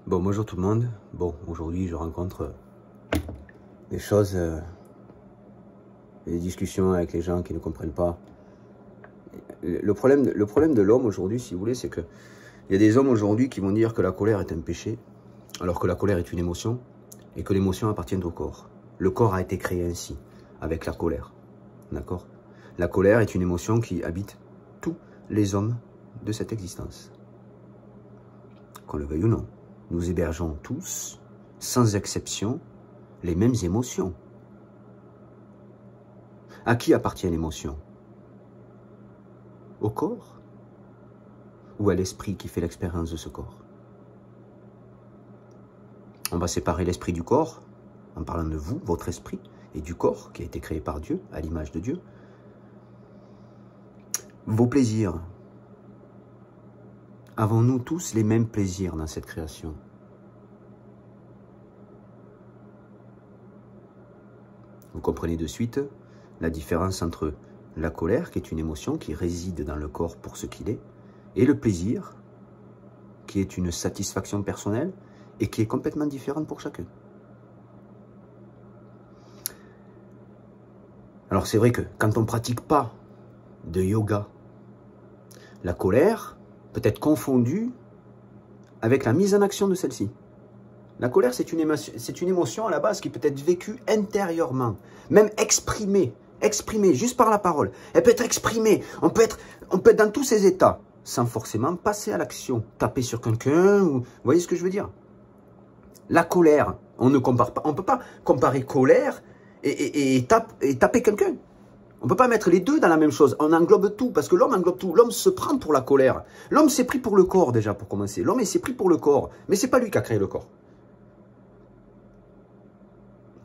Bon, bonjour tout le monde. Bon, aujourd'hui, je rencontre des choses, des discussions avec les gens qui ne comprennent pas. Le problème de l'homme aujourd'hui, si vous voulez, c'est que il y a des hommes aujourd'hui qui vont dire que la colère est un péché, alors que la colère est une émotion, et que l'émotion appartient au corps. Le corps a été créé ainsi, avec la colère. D'accord? La colère est une émotion qui habite tous les hommes de cette existence. Qu'on le veuille ou non. Nous hébergeons tous, sans exception, les mêmes émotions. À qui appartient l'émotion? Au corps? Ou à l'esprit qui fait l'expérience de ce corps? On va séparer l'esprit du corps, en parlant de vous, votre esprit, et du corps qui a été créé par Dieu, à l'image de Dieu. Vos plaisirs. Avons-nous tous les mêmes plaisirs dans cette création? Vous comprenez de suite la différence entre la colère, qui est une émotion qui réside dans le corps pour ce qu'il est, et le plaisir, qui est une satisfaction personnelle et qui est complètement différente pour chacun. Alors c'est vrai que quand on ne pratique pas de yoga, la colère peut être confondue avec la mise en action de celle-ci. La colère, c'est une émotion à la base qui peut être vécue intérieurement, même exprimée juste par la parole. Elle peut être exprimée, on peut être dans tous ces états, sans forcément passer à l'action, taper sur quelqu'un, vous voyez ce que je veux dire? La colère, on ne compare pas, on ne peut pas comparer colère et taper quelqu'un. On ne peut pas mettre les deux dans la même chose. On englobe tout, parce que l'homme englobe tout. L'homme se prend pour la colère. L'homme s'est pris pour le corps déjà, pour commencer. L'homme s'est pris pour le corps, mais ce n'est pas lui qui a créé le corps.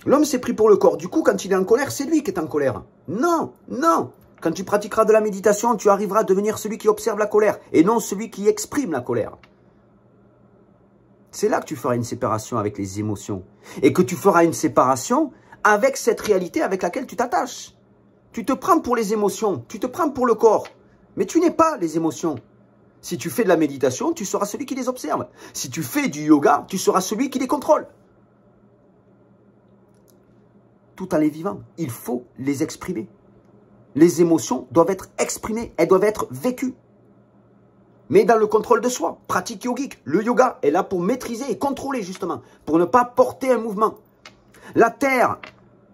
L'homme s'est pris pour le corps. Du coup, quand il est en colère, c'est lui qui est en colère. Non, non. Quand tu pratiqueras de la méditation, tu arriveras à devenir celui qui observe la colère et non celui qui exprime la colère. C'est là que tu feras une séparation avec les émotions et que tu feras une séparation avec cette réalité avec laquelle tu t'attaches. Tu te prends pour les émotions, tu te prends pour le corps, mais tu n'es pas les émotions. Si tu fais de la méditation, tu seras celui qui les observe. Si tu fais du yoga, tu seras celui qui les contrôle. Tout en les vivant, il faut les exprimer. Les émotions doivent être exprimées, elles doivent être vécues. Mais dans le contrôle de soi, pratique yogique, le yoga est là pour maîtriser et contrôler justement, pour ne pas porter un mouvement. La terre,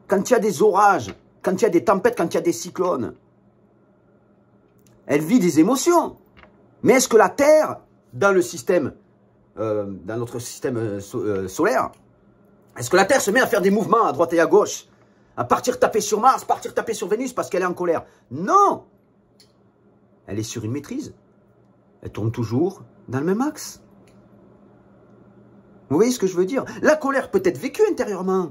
quand il y a des orages, quand il y a des tempêtes, quand il y a des cyclones, elle vit des émotions. Mais est-ce que la terre, dans le système, dans notre système solaire, est-ce que la terre se met à faire des mouvements à droite et à gauche, à partir taper sur Mars, partir taper sur Vénus parce qu'elle est en colère? Non! Elle est sur une maîtrise. Elle tourne toujours dans le même axe. Vous voyez ce que je veux dire? La colère peut être vécue intérieurement.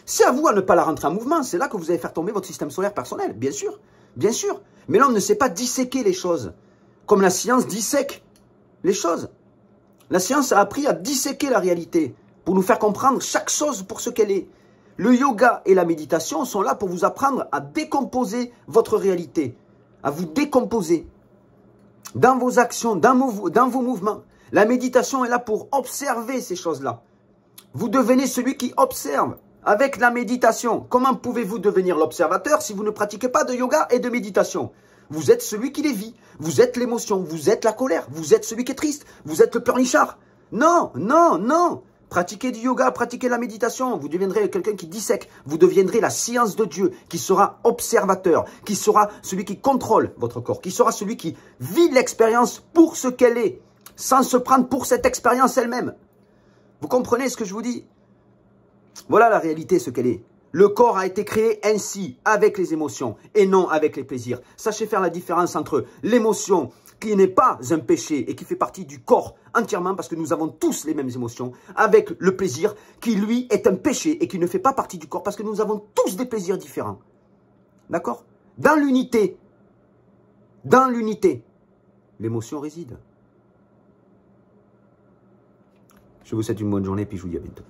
C'est à vous à ne pas la rentrer en mouvement. C'est là que vous allez faire tomber votre système solaire personnel. Bien sûr. Bien sûr. Mais l'homme ne sait pas disséquer les choses. Comme la science dissèque les choses. La science a appris à disséquer la réalité pour nous faire comprendre chaque chose pour ce qu'elle est. Le yoga et la méditation sont là pour vous apprendre à décomposer votre réalité. À vous décomposer. Dans vos actions, dans vos mouvements. La méditation est là pour observer ces choses-là. Vous devenez celui qui observe. Avec la méditation, comment pouvez-vous devenir l'observateur si vous ne pratiquez pas de yoga et de méditation? Vous êtes celui qui les vit. Vous êtes l'émotion. Vous êtes la colère. Vous êtes celui qui est triste. Vous êtes le pleurnichard. Non, non, non. Pratiquez du yoga, pratiquez la méditation. Vous deviendrez quelqu'un qui dissèque. Vous deviendrez la science de Dieu, qui sera observateur, qui sera celui qui contrôle votre corps, qui sera celui qui vit l'expérience pour ce qu'elle est, sans se prendre pour cette expérience elle-même. Vous comprenez ce que je vous dis? Voilà la réalité, ce qu'elle est. Le corps a été créé ainsi, avec les émotions, et non avec les plaisirs. Sachez faire la différence entre l'émotion, qui n'est pas un péché, et qui fait partie du corps entièrement, parce que nous avons tous les mêmes émotions, avec le plaisir, qui lui est un péché, et qui ne fait pas partie du corps, parce que nous avons tous des plaisirs différents. D'accord? Dans l'unité, l'émotion réside. Je vous souhaite une bonne journée, puis je vous dis à bientôt.